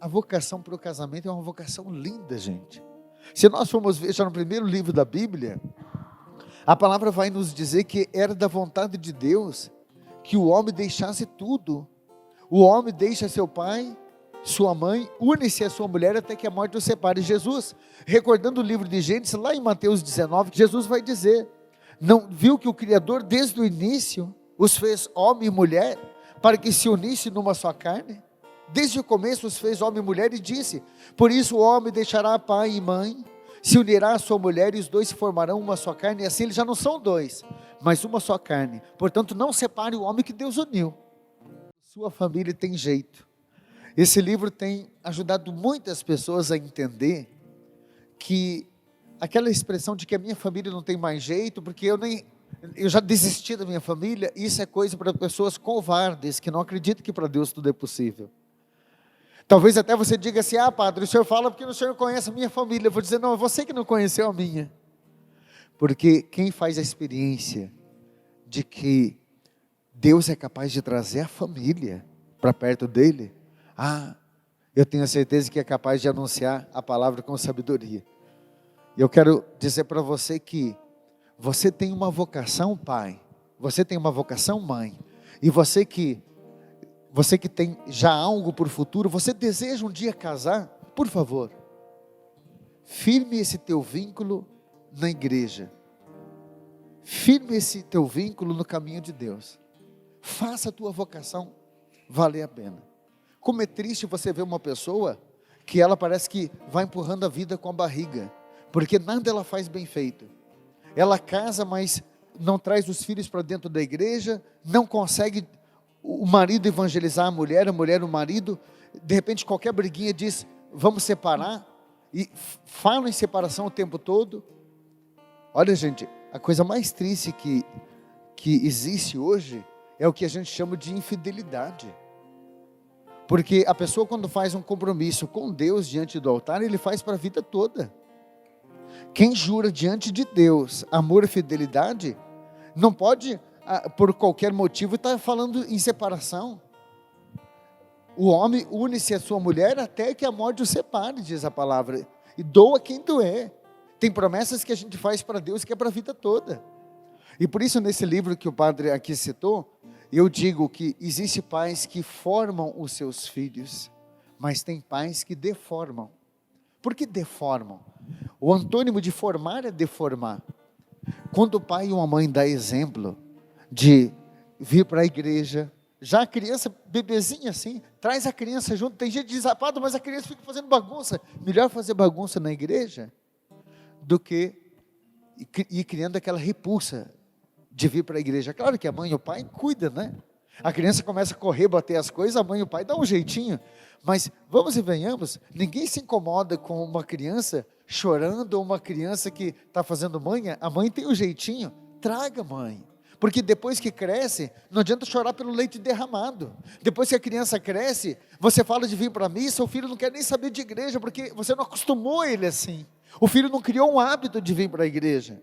a vocação para o casamento é uma vocação linda, gente. Se nós formos ver já no primeiro livro da Bíblia, a palavra vai nos dizer que era da vontade de Deus que o homem deixasse tudo. O homem deixa seu pai, sua mãe, une-se a sua mulher até que a morte os separe. Jesus, recordando o livro de Gênesis, lá em Mateus 19, Jesus vai dizer, não viu que o Criador desde o início os fez homem e mulher, para que se unissem numa só carne? Desde o começo os fez homem e mulher e disse, por isso o homem deixará pai e mãe, se unirá a sua mulher e os dois se formarão uma só carne, e assim eles já não são dois, mas uma só carne. Portanto, não separe o homem que Deus uniu. Sua família tem jeito. Esse livro tem ajudado muitas pessoas a entender que aquela expressão de que a minha família não tem mais jeito, porque eu já desisti da minha família, isso é coisa para pessoas covardes, que não acreditam que para Deus tudo é possível. Talvez até você diga assim, padre, o senhor fala porque o senhor conhece a minha família. Eu vou dizer, não, é você que não conheceu a minha. Porque quem faz a experiência de que Deus é capaz de trazer a família para perto dele, eu tenho a certeza que é capaz de anunciar a palavra com sabedoria. E eu quero dizer para você que você tem uma vocação, pai, você tem uma vocação, mãe, e você que tem já algo por futuro, você deseja um dia casar, por favor, firme esse teu vínculo na igreja, firme esse teu vínculo no caminho de Deus, faça a tua vocação valer a pena. Como é triste você ver uma pessoa que ela parece que vai empurrando a vida com a barriga, porque nada ela faz bem feito. Ela casa, mas não traz os filhos para dentro da igreja, não consegue o marido evangelizar a mulher o marido, de repente qualquer briguinha diz, vamos separar, e fala em separação o tempo todo. Olha, gente, a coisa mais triste que existe hoje, é o que a gente chama de infidelidade, porque a pessoa quando faz um compromisso com Deus diante do altar, ele faz para a vida toda. Quem jura diante de Deus amor e fidelidade, não pode por qualquer motivo estar falando em separação. O homem une-se a sua mulher até que a morte o separe, diz a palavra, e doa quem doer. Tem promessas que a gente faz para Deus que é para a vida toda. E por isso nesse livro que o padre aqui citou, eu digo que existe pais que formam os seus filhos, mas tem pais que deformam. Por que deformam? O antônimo de formar é deformar. Quando o pai e uma mãe dá exemplo de vir para a igreja, já a criança, bebezinha assim, traz a criança junto, tem gente desapado, mas a criança fica fazendo bagunça. Melhor fazer bagunça na igreja do que ir criando aquela repulsa de vir para a igreja. Claro que a mãe e o pai cuidam, né? A criança começa a correr, bater as coisas, a mãe e o pai dão um jeitinho, mas vamos e venhamos, ninguém se incomoda com uma criança chorando, ou uma criança que está fazendo manha. A mãe tem um jeitinho, traga, mãe, porque depois que cresce, não adianta chorar pelo leite derramado. Depois que a criança cresce, você fala de vir para a missa, o filho não quer nem saber de igreja, porque você não acostumou ele assim, o filho não criou um hábito de vir para a igreja.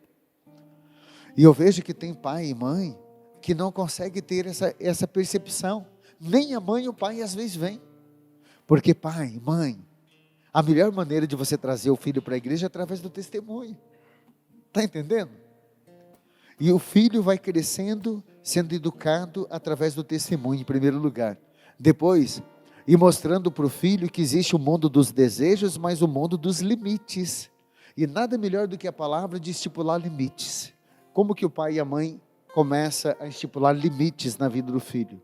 E eu vejo que tem pai e mãe que não consegue ter essa percepção, nem a mãe e o pai às vezes vêm, porque pai, mãe, a melhor maneira de você trazer o filho para a igreja é através do testemunho, está entendendo? E o filho vai crescendo, sendo educado através do testemunho em primeiro lugar, depois, e mostrando para o filho que existe o mundo dos desejos, mas o mundo dos limites, e nada melhor do que a palavra de estipular limites. Como que o pai e a mãe começa a estipular limites na vida do filho,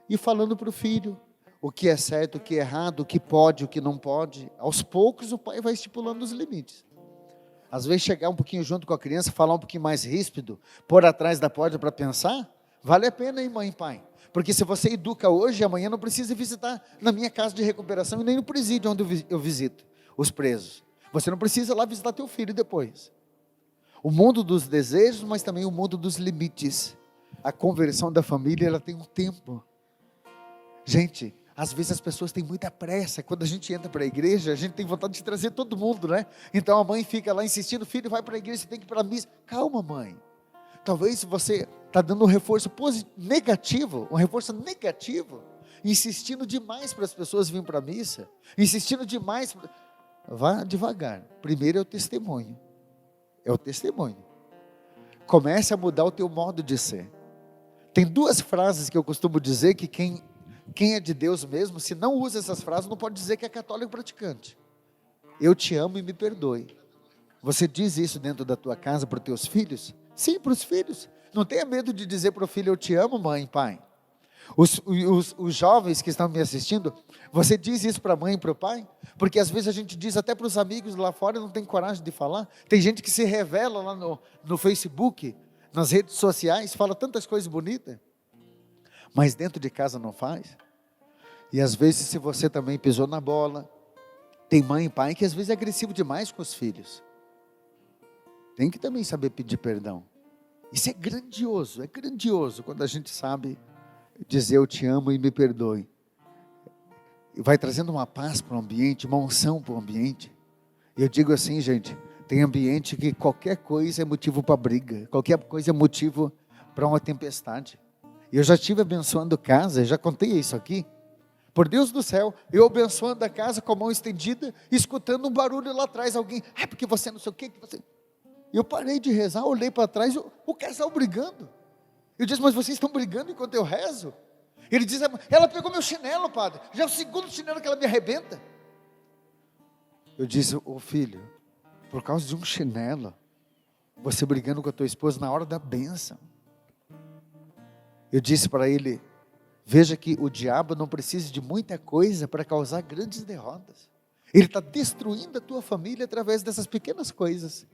e falando para o filho o que é certo, o que é errado, o que pode, o que não pode. Aos poucos o pai vai estipulando os limites. Às vezes chegar um pouquinho junto com a criança, falar um pouquinho mais ríspido, pôr atrás da porta para pensar, vale a pena, hein, mãe e pai? Porque se você educa hoje, amanhã não precisa visitar na minha casa de recuperação e nem no presídio onde eu visito os presos. Você não precisa lá visitar teu filho depois. O mundo dos desejos, mas também o mundo dos limites. A conversão da família, ela tem um tempo. Gente, às vezes as pessoas têm muita pressa. Quando a gente entra para a igreja, a gente tem vontade de trazer todo mundo, né? Então a mãe fica lá insistindo, filho, vai para a igreja, você tem que ir para a missa. Calma, mãe. Talvez você está dando um reforço negativo, um reforço negativo, insistindo demais para as pessoas virem para a missa, insistindo demais. Vá devagar. Primeiro é o testemunho. É o testemunho. Comece a mudar o teu modo de ser. Tem duas frases que eu costumo dizer que quem é de Deus mesmo, se não usa essas frases, não pode dizer que é católico praticante. Eu te amo e me perdoe. Você diz isso dentro da tua casa para os teus filhos? Sim, para os filhos. Não tenha medo de dizer para o filho, eu te amo, mãe e pai. Os jovens que estão me assistindo, você diz isso para a mãe e para o pai? Porque às vezes a gente diz até para os amigos lá fora e não tem coragem de falar. Tem gente que se revela lá no Facebook, nas redes sociais, fala tantas coisas bonitas, mas dentro de casa não faz. E às vezes, se você também pisou na bola, tem mãe e pai que às vezes é agressivo demais com os filhos. Tem que também saber pedir perdão. Isso é grandioso quando a gente sabe dizer eu te amo e me perdoe. E vai trazendo uma paz para o ambiente, uma unção para o ambiente. E eu digo assim, gente, tem ambiente que qualquer coisa é motivo para briga, qualquer coisa é motivo para uma tempestade. E eu já estive abençoando casa, já contei isso aqui. Por Deus do céu, eu abençoando a casa com a mão estendida, escutando um barulho lá atrás, alguém, porque você não sei o que você... Eu parei de rezar, olhei para trás, o casal brigando. Eu disse, mas vocês estão brigando enquanto eu rezo? Ele diz, ela pegou meu chinelo, padre, já é o segundo chinelo que ela me arrebenta. Eu disse, filho, por causa de um chinelo, você brigando com a tua esposa na hora da bênção. Eu disse para ele, veja que o diabo não precisa de muita coisa para causar grandes derrotas. Ele está destruindo a tua família através dessas pequenas coisas.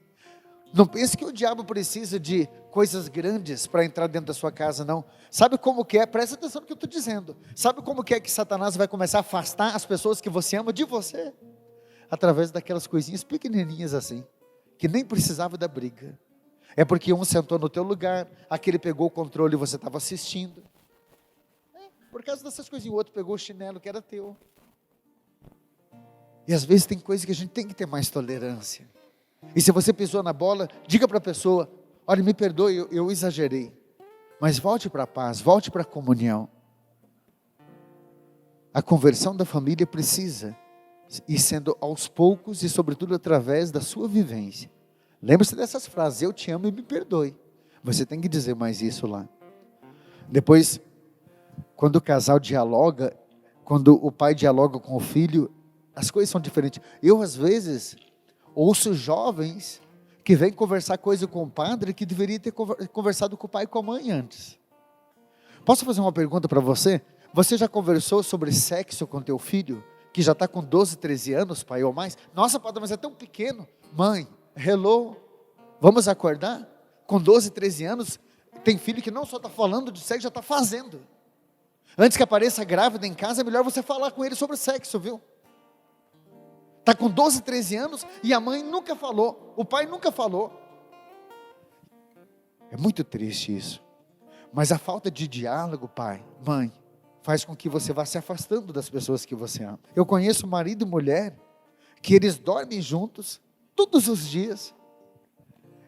Não pense que o diabo precisa de coisas grandes para entrar dentro da sua casa, não. Sabe como que é? Presta atenção no que eu estou dizendo. Sabe como que é que Satanás vai começar a afastar as pessoas que você ama de você? Através daquelas coisinhas pequenininhas assim, que nem precisava da briga. É porque um sentou no teu lugar, aquele pegou o controle e você estava assistindo. Por causa dessas coisinhas, o outro pegou o chinelo que era teu. E às vezes tem coisas que a gente tem que ter mais tolerância. E se você pisou na bola, diga para a pessoa, olha, me perdoe, eu exagerei. Mas volte para a paz, volte para a comunhão. A conversão da família precisa ir sendo aos poucos e sobretudo através da sua vivência. Lembre-se dessas frases, eu te amo e me perdoe. Você tem que dizer mais isso lá. Depois, quando o casal dialoga, quando o pai dialoga com o filho, as coisas são diferentes. Eu às vezes ouço jovens que vêm conversar coisa com o padre que deveria ter conversado com o pai e com a mãe antes. Posso fazer uma pergunta para você? Você já conversou sobre sexo com teu filho, que já está com 12, 13 anos, pai ou mais? Nossa, padre, mas é tão pequeno. Mãe, hello, vamos acordar? Com 12, 13 anos, tem filho que não só está falando de sexo, já está fazendo. Antes que apareça grávida em casa, é melhor você falar com ele sobre sexo, viu? Está com 12, 13 anos e a mãe nunca falou, o pai nunca falou. É muito triste isso. Mas a falta de diálogo, pai, mãe, faz com que você vá se afastando das pessoas que você ama. Eu conheço marido e mulher que eles dormem juntos todos os dias.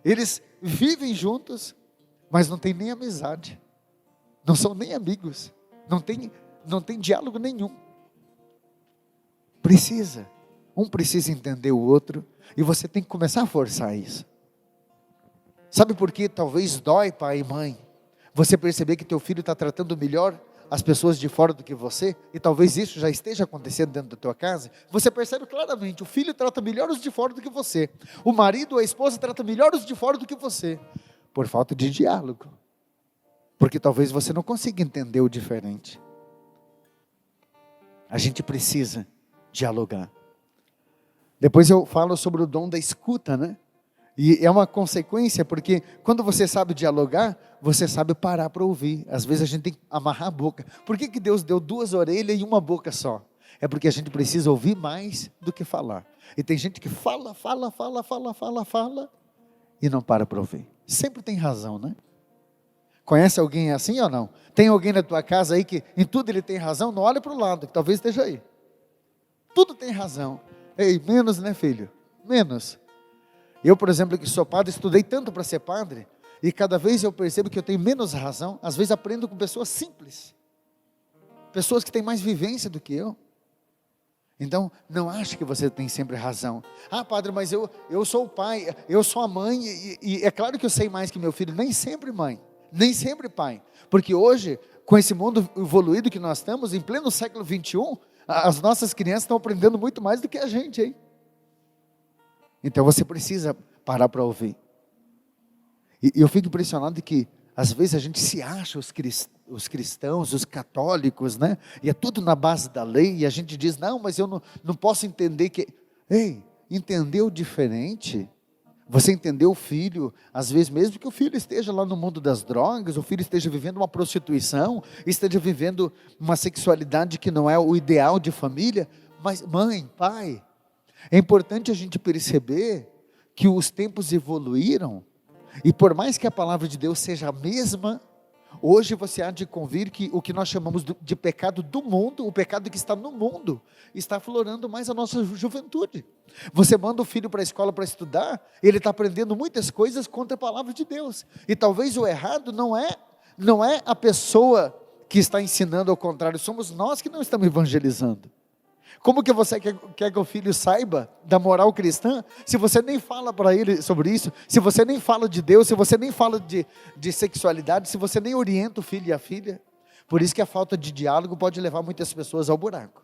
Eles vivem juntos, mas não tem nem amizade. Não são nem amigos. Não tem diálogo nenhum. Um precisa entender o outro, e você tem que começar a forçar isso. Sabe por que talvez dói, pai e mãe? Você perceber que teu filho está tratando melhor as pessoas de fora do que você, e talvez isso já esteja acontecendo dentro da tua casa. Você percebe claramente, o filho trata melhor os de fora do que você. O marido ou a esposa trata melhor os de fora do que você. Por falta de diálogo. Porque talvez você não consiga entender o diferente. A gente precisa dialogar. Depois eu falo sobre o dom da escuta, né? E é uma consequência, porque quando você sabe dialogar, você sabe parar para ouvir. Às vezes a gente tem que amarrar a boca. Por que Deus deu 2 orelhas e uma boca só? É porque a gente precisa ouvir mais do que falar. E tem gente que fala e não para ouvir. Sempre tem razão, né? Conhece alguém assim ou não? Tem alguém na tua casa aí que em tudo ele tem razão? Não olha para o lado, que talvez esteja aí. Tudo tem razão. Ei, menos, né, filho? Menos. Eu, por exemplo, que sou padre, estudei tanto para ser padre, e cada vez eu percebo que eu tenho menos razão. Às vezes aprendo com pessoas simples. pessoas que têm mais vivência do que eu. Então, não ache que você tem sempre razão. Ah, padre, mas eu sou o pai, eu sou a mãe, e é claro que eu sei mais que meu filho. Nem sempre mãe, nem sempre pai. Porque hoje, com esse mundo evoluído que nós estamos, em pleno século 21, as nossas crianças estão aprendendo muito mais do que a gente, hein? Então, você precisa parar para ouvir. E eu fico impressionado de que, às vezes, a gente se acha os cristãos, os católicos, né? E é tudo na base da lei, e a gente diz, não, mas eu não posso entender que... Ei, entendeu diferente? Você entendeu o filho, às vezes mesmo que o filho esteja lá no mundo das drogas, o filho esteja vivendo uma prostituição, esteja vivendo uma sexualidade que não é o ideal de família, mas mãe, pai, é importante a gente perceber que os tempos evoluíram, e por mais que a palavra de Deus seja a mesma, hoje você há de convir que o que nós chamamos de pecado do mundo, o pecado que está no mundo, está aflorando mais a nossa juventude. Você manda o filho para a escola para estudar, ele está aprendendo muitas coisas contra a palavra de Deus. E talvez o errado não é a pessoa que está ensinando ao contrário, somos nós que não estamos evangelizando. Como que você quer que o filho saiba da moral cristã, se você nem fala para ele sobre isso, se você nem fala de Deus, se você nem fala de sexualidade, se você nem orienta o filho e a filha? Por isso que a falta de diálogo pode levar muitas pessoas ao buraco.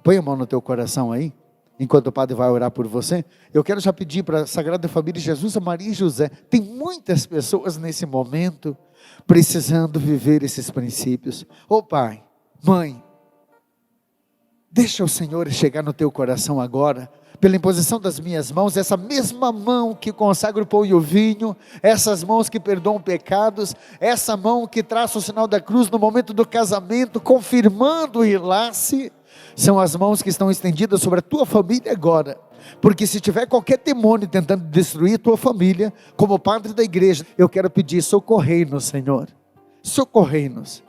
Põe a mão no teu coração aí, enquanto o padre vai orar por você. Eu quero já pedir para a Sagrada Família Jesus, Maria e José. Tem muitas pessoas nesse momento precisando viver esses princípios. Ô pai, mãe, deixa o Senhor chegar no teu coração agora, pela imposição das minhas mãos, essa mesma mão que consagra o pão e o vinho, essas mãos que perdoam pecados, essa mão que traça o sinal da cruz no momento do casamento, confirmando o enlace, são as mãos que estão estendidas sobre a tua família agora, porque se tiver qualquer demônio tentando destruir a tua família, como padre da igreja, eu quero pedir, socorrei-nos, Senhor, socorrei-nos.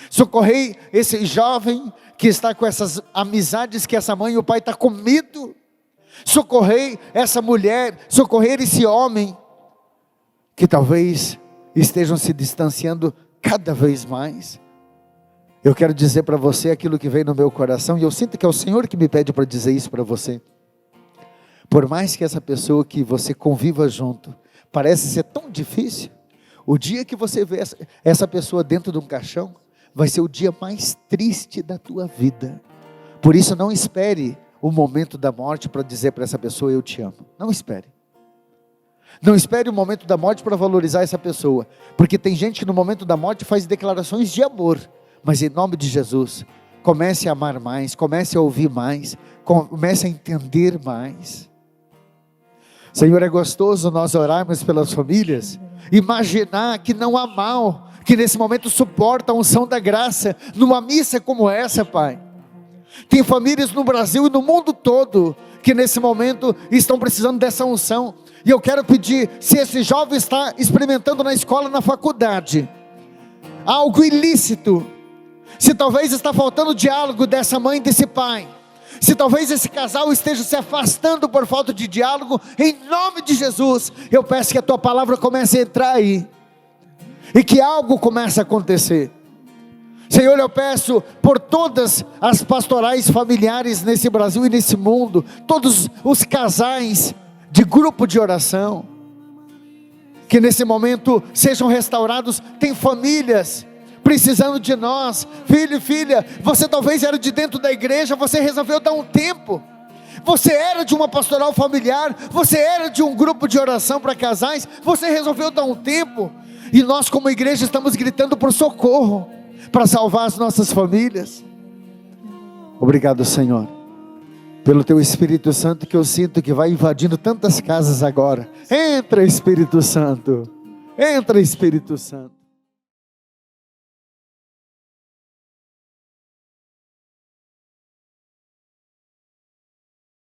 Socorrei esse jovem que está com essas amizades que essa mãe e o pai estão com medo. Socorrei essa mulher, socorrer esse homem que talvez estejam se distanciando cada vez mais. Eu quero dizer para você aquilo que vem no meu coração, e eu sinto que é o Senhor que me pede para dizer isso para você. Por mais que essa pessoa que você conviva junto parece ser tão difícil, o dia que você vê essa pessoa dentro de um caixão, vai ser o dia mais triste da tua vida. Por isso não espere o momento da morte para dizer para essa pessoa, eu te amo. Não espere. Não espere o momento da morte para valorizar essa pessoa, porque tem gente que no momento da morte faz declarações de amor, mas em nome de Jesus, comece a amar mais, comece a ouvir mais, comece a entender mais. Senhor, é gostoso nós orarmos pelas famílias, imaginar que não há mal, que nesse momento suporta a unção da graça, numa missa como essa, Pai. Tem famílias no Brasil e no mundo todo, que nesse momento estão precisando dessa unção, e eu quero pedir, se esse jovem está experimentando na escola, na faculdade, algo ilícito, se talvez está faltando diálogo dessa mãe, desse pai, se talvez esse casal esteja se afastando por falta de diálogo, em nome de Jesus, eu peço que a tua palavra comece a entrar aí, e que algo comece a acontecer. Senhor, eu peço por todas as pastorais familiares nesse Brasil e nesse mundo, todos os casais de grupo de oração, que nesse momento sejam restaurados. Tem famílias precisando de nós. Filho e filha, você talvez era de dentro da igreja, você resolveu dar um tempo, você era de uma pastoral familiar, você era de um grupo de oração para casais, você resolveu dar um tempo, e nós como igreja estamos gritando por socorro, para salvar as nossas famílias. Obrigado, Senhor, pelo teu Espírito Santo, que eu sinto que vai invadindo tantas casas agora. Entra, Espírito Santo, entra, Espírito Santo.